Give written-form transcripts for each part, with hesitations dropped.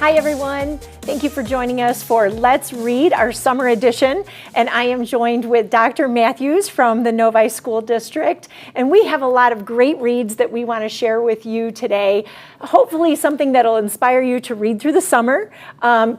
Hi everyone, thank you for joining us for Let's Read, our summer edition. And I am joined with Dr. Matthews from the Novi School District. And we have a lot of great reads that we want to share with you today. Hopefully something that'll inspire you to read through the summer,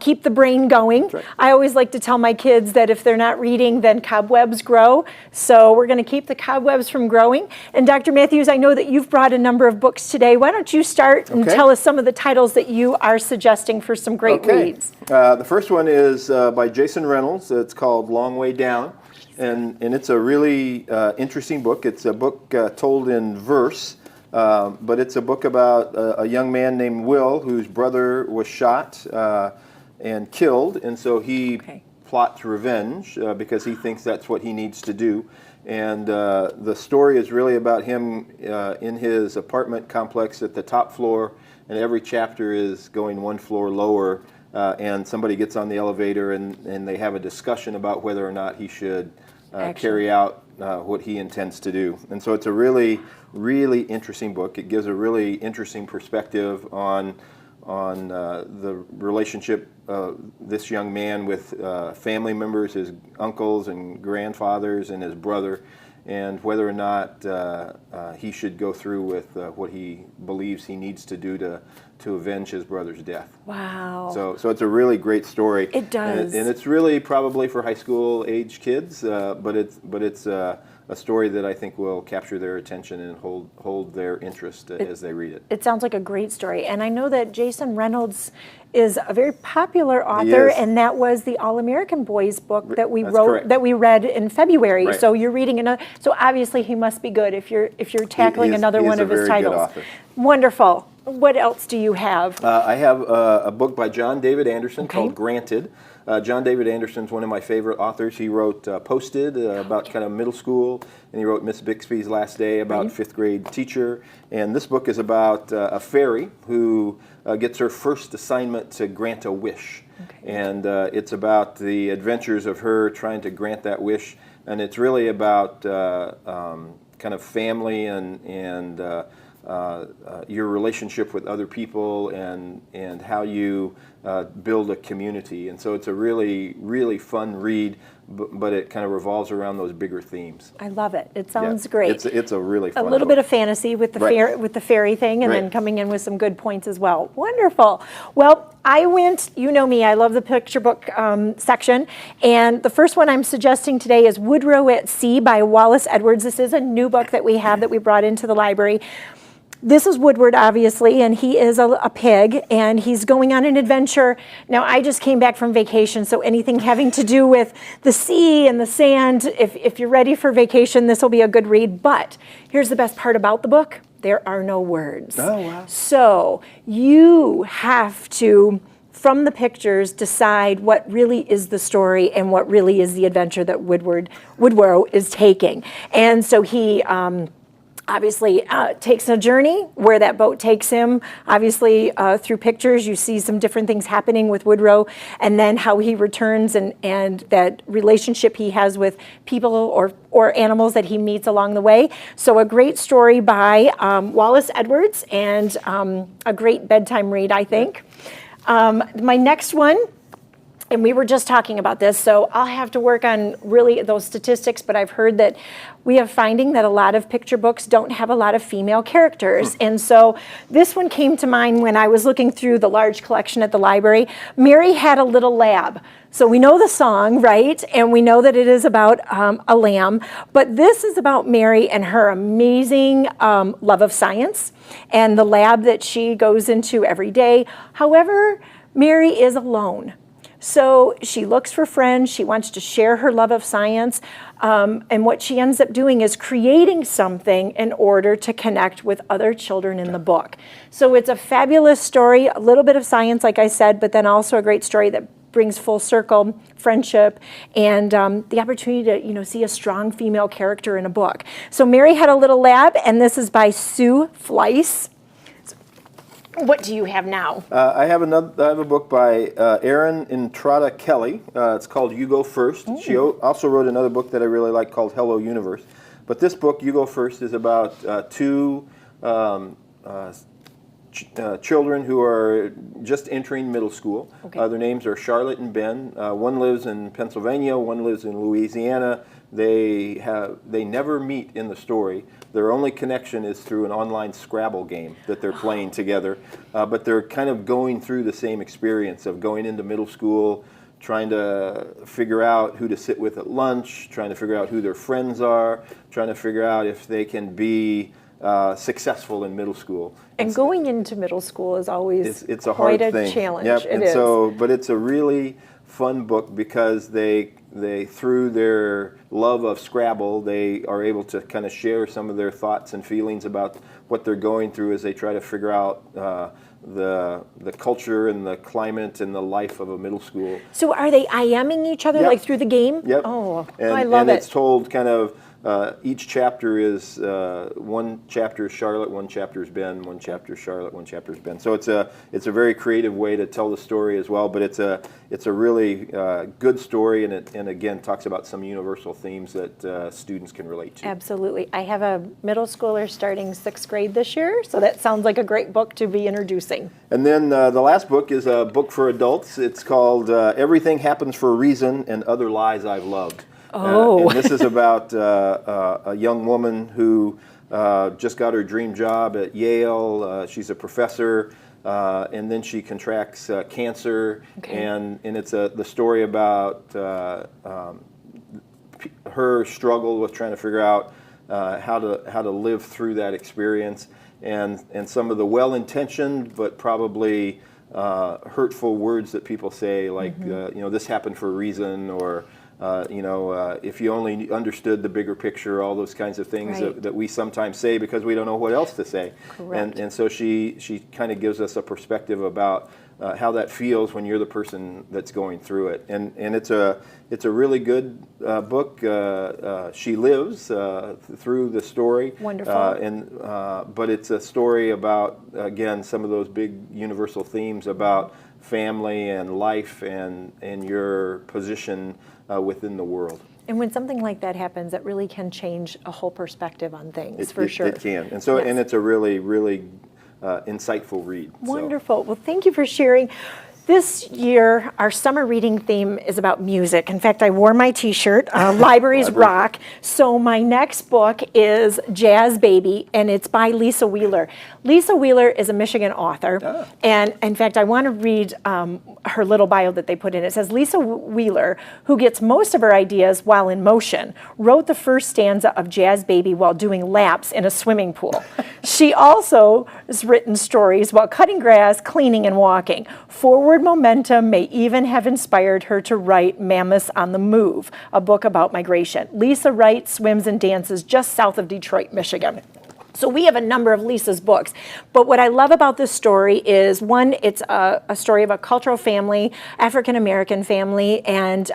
keep the brain going. Right. I always like to tell my kids that if they're not reading, then cobwebs grow. So we're going to keep the cobwebs from growing. And Dr. Matthews, I know that you've brought a number of books today. Why don't you start and tell us some of the titles that you are suggesting for some great reads. The first one is by Jason Reynolds. It's called Long Way Down, and it's a really interesting book. It's a book told in verse, but it's a book about a young man named Will whose brother was shot and killed, and so he plots revenge because he thinks that's what he needs to do. And the story is really about him in his apartment complex at the top floor, and every chapter is going one floor lower, and somebody gets on the elevator and they have a discussion about whether or not he should carry out what he intends to do. And so it's a really, really interesting book. It gives a really interesting perspective on the relationship this young man with family members, his uncles and grandfathers and his brother, and whether or not he should go through with what he believes he needs to do to avenge his brother's death. Wow. So it's a really great story. It does. And it's really probably for high school age kids, but it's a story that I think will capture their attention and hold their interest as they read it. It sounds like a great story. And I know that Jason Reynolds is a very popular author, and that was the All-American Boys book that we that we read in February. Right. So you're reading another. So obviously he must be good if you're tackling another one of his titles. Good author. Wonderful. What else do you have? I have a book by John David Anderson called Granted. John David Anderson's one of my favorite authors. He wrote Posted about kind of middle school, and he wrote Miss Bixby's Last Day about fifth grade teacher. And this book is about a fairy who gets her first assignment to grant a wish. And it's about the adventures of her trying to grant that wish. And it's really about kind of family and your relationship with other people and how you build a community. And so it's a really, really fun read, but it kind of revolves around those bigger themes. I love it. It sounds great. It's a really fun book. A little bit of fantasy with the fairy thing, and then coming in with some good points as well. Wonderful. Well, I went, you know me, I love the picture book section, and the first one I'm suggesting today is Woodrow at Sea by Wallace Edwards. This is a new book that we have that we brought into the library. This is Woodward, obviously, and he is a pig, and he's going on an adventure. Now, I just came back from vacation, so anything having to do with the sea and the sand, if you're ready for vacation, this will be a good read. But here's the best part about the book. There are no words. Oh, wow. So you have to, from the pictures, decide what really is the story and what really is the adventure that Woodrow is taking. And so he obviously takes a journey where that boat takes him. Obviously, through pictures, you see some different things happening with Woodrow, and then how he returns and that relationship he has with people or animals that he meets along the way. So a great story by Wallace Edwards, and a great bedtime read, I think. My next one, and we were just talking about this, so I'll have to work on really those statistics, but I've heard that we are finding that a lot of picture books don't have a lot of female characters. And so this one came to mind when I was looking through the large collection at the library. Mary Had a Little Lab. So we know the song, right? And we know that it is about a lamb, but this is about Mary and her amazing love of science and the lab that she goes into every day. However, Mary is alone. So she looks for friends, she wants to share her love of science, and what she ends up doing is creating something in order to connect with other children in the book. So it's a fabulous story, a little bit of science, like I said, but then also a great story that brings full circle friendship and the opportunity to see a strong female character in a book. So Mary Had a Little Lab, and this is by Sue Fleiss. What do you have now? I have a book by Erin Entrada Kelly. It's called You Go First. Ooh. She also wrote another book that I really like called Hello Universe. But this book, You Go First, is about two children who are just entering middle school. Okay. Their names are Charlotte and Ben. One lives in Pennsylvania, one lives in Louisiana. They never meet in the story. Their only connection is through an online Scrabble game that they're playing together. But they're kind of going through the same experience of going into middle school, trying to figure out who to sit with at lunch, trying to figure out who their friends are, trying to figure out if they can be successful in middle school. And going into middle school is always it's a quite hard a thing. challenge. Yep. It And is. so, but it's a really fun book because they through their love of Scrabble, they are able to kind of share some of their thoughts and feelings about what they're going through as they try to figure out the culture and the climate and the life of a middle school. So are they IMing each other Yep. like through the game? Yep. Oh, and, I love and it. it's told kind of each chapter is one chapter is Charlotte, one chapter is Ben, one chapter is Charlotte, one chapter is Ben. So it's a very creative way to tell the story as well. But it's a really good story, and it again talks about some universal themes that students can relate to. Absolutely. I have a middle schooler starting 6th grade this year, so that sounds like a great book to be introducing. And then the last book is a book for adults. It's called Everything Happens for a Reason and Other Lies I've Loved. Oh. And this is about a young woman who just got her dream job at Yale. She's a professor, and then she contracts cancer. Okay. And it's the story about her struggle with trying to figure out how to live through that experience, and some of the well-intentioned but probably hurtful words that people say, like this happened for a reason, or if you only understood the bigger picture, all those kinds of things Right. that we sometimes say because we don't know what else to say. Correct. And so she kind of gives us a perspective about how that feels when you're the person that's going through it. And it's a really good book. She lives through the story. Wonderful. But it's a story about, again, some of those big universal themes about family and life and your position within the world. And when something like that happens, it really can change a whole perspective on things, for sure. It can. And so, Yes. and it's a really, really insightful read. So. Wonderful. Well, thank you for sharing. This year, our summer reading theme is about music. In fact, I wore my T-shirt, Libraries Rock. So my next book is Jazz Baby, and it's by Lisa Wheeler. Lisa Wheeler is a Michigan author. Oh. And in fact, I want to read her little bio that they put in. It says, Lisa Wheeler, who gets most of her ideas while in motion, wrote the first stanza of Jazz Baby while doing laps in a swimming pool. She also has written stories while cutting grass, cleaning, and walking. Forward momentum may even have inspired her to write Mammoths on the Move, a book about migration. Lisa writes, swims, and dances just south of Detroit, Michigan. So we have a number of Lisa's books. But what I love about this story is, one, it's a story of a cultural family, African-American family, and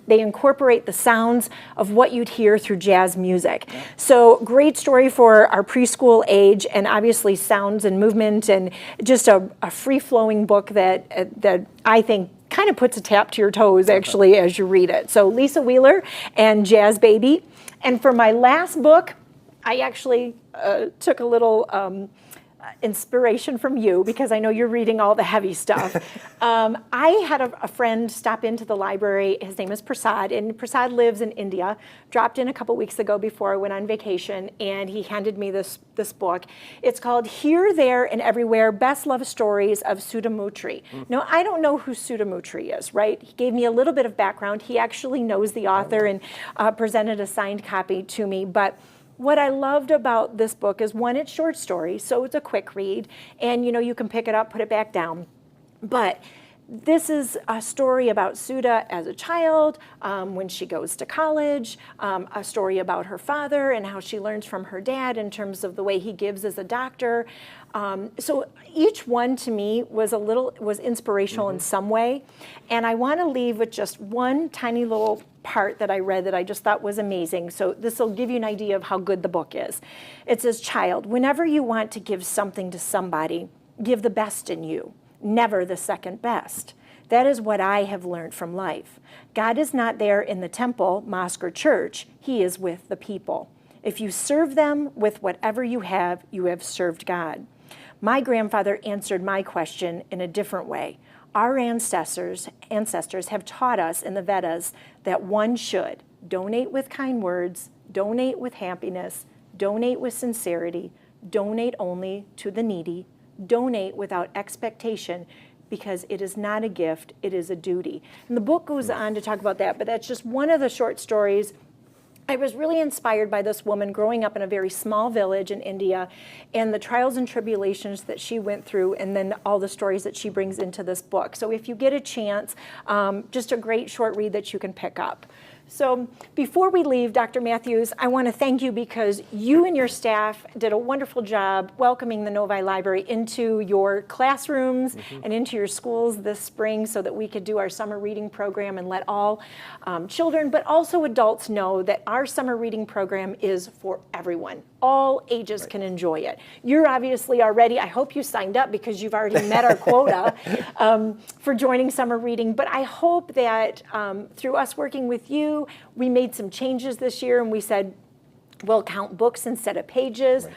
they incorporate the sounds of what you'd hear through jazz music. Yeah. So great story for our preschool age, and obviously sounds and movement, and just a free-flowing book that I think kind of puts a tap to your toes, actually, as you read it. So Lisa Wheeler and Jazz Baby. And for my last book, I actually took a little inspiration from you, because I know you're reading all the heavy stuff. I had a friend stop into the library. His name is Prasad, and Prasad lives in India. Dropped in a couple weeks ago before I went on vacation, and he handed me this book. It's called Here, There, and Everywhere, Best Love Stories of Sudha Mutri. Now, I don't know who Sudha Mutri is, right? He gave me a little bit of background. He actually knows the author and presented a signed copy to me, but what I loved about this book is, one, it's short stories, so it's a quick read, and you can pick it up, put it back down. But this is a story about Sudha as a child, when she goes to college, a story about her father and how she learns from her dad in terms of the way he gives as a doctor. So each one to me was inspirational in some way. And I want to leave with just one tiny little part that I read that I just thought was amazing. So this will give you an idea of how good the book is. It says, child, whenever you want to give something to somebody, give the best in you, never the second best. That is what I have learned from life. God is not there in the temple, mosque, or church. He is with the people. If you serve them with whatever you have served God. My grandfather answered my question in a different way. Our ancestors have taught us in the Vedas that one should donate with kind words, donate with happiness, donate with sincerity, donate only to the needy, donate without expectation, because it is not a gift, it is a duty. And the book goes on to talk about that, but that's just one of the short stories. I was really inspired by this woman growing up in a very small village in India and the trials and tribulations that she went through, and then all the stories that she brings into this book. So if you get a chance, just a great short read that you can pick up. So before we leave, Dr. Matthews, I want to thank you because you and your staff did a wonderful job welcoming the Novi Library into your classrooms and into your schools this spring so that we could do our summer reading program and let all children, but also adults know that our summer reading program is for everyone. All ages can enjoy it. You're obviously already, I hope you signed up because you've already met our quota for joining summer reading, but I hope that through us working with you, we made some changes this year and we said, we'll count books instead of pages. Right.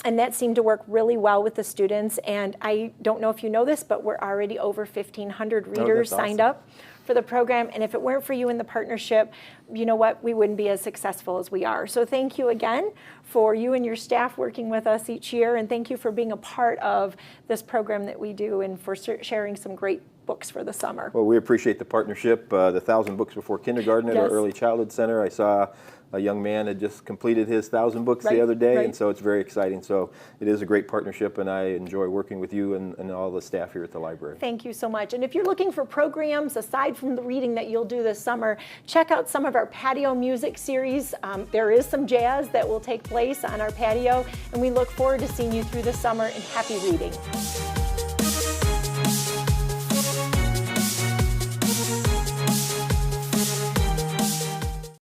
And that seemed to work really well with the students. And I don't know if you know this, but we're already over 1,500 readers signed up for the program. And if it weren't for you in the partnership, you know what, we wouldn't be as successful as we are. So thank you again for you and your staff working with us each year. And thank you for being a part of this program that we do and for sharing some great books for the summer. Well, we appreciate the partnership. The 1,000 Books Before Kindergarten at our Early Childhood Center. I saw a young man had just completed his 1,000 books the other day, and so it's very exciting. So it is a great partnership, and I enjoy working with you and all the staff here at the library. Thank you so much. And if you're looking for programs aside from the reading that you'll do this summer, check out some of our patio music series. There is some jazz that will take place on our patio, and we look forward to seeing you through the summer, and happy reading.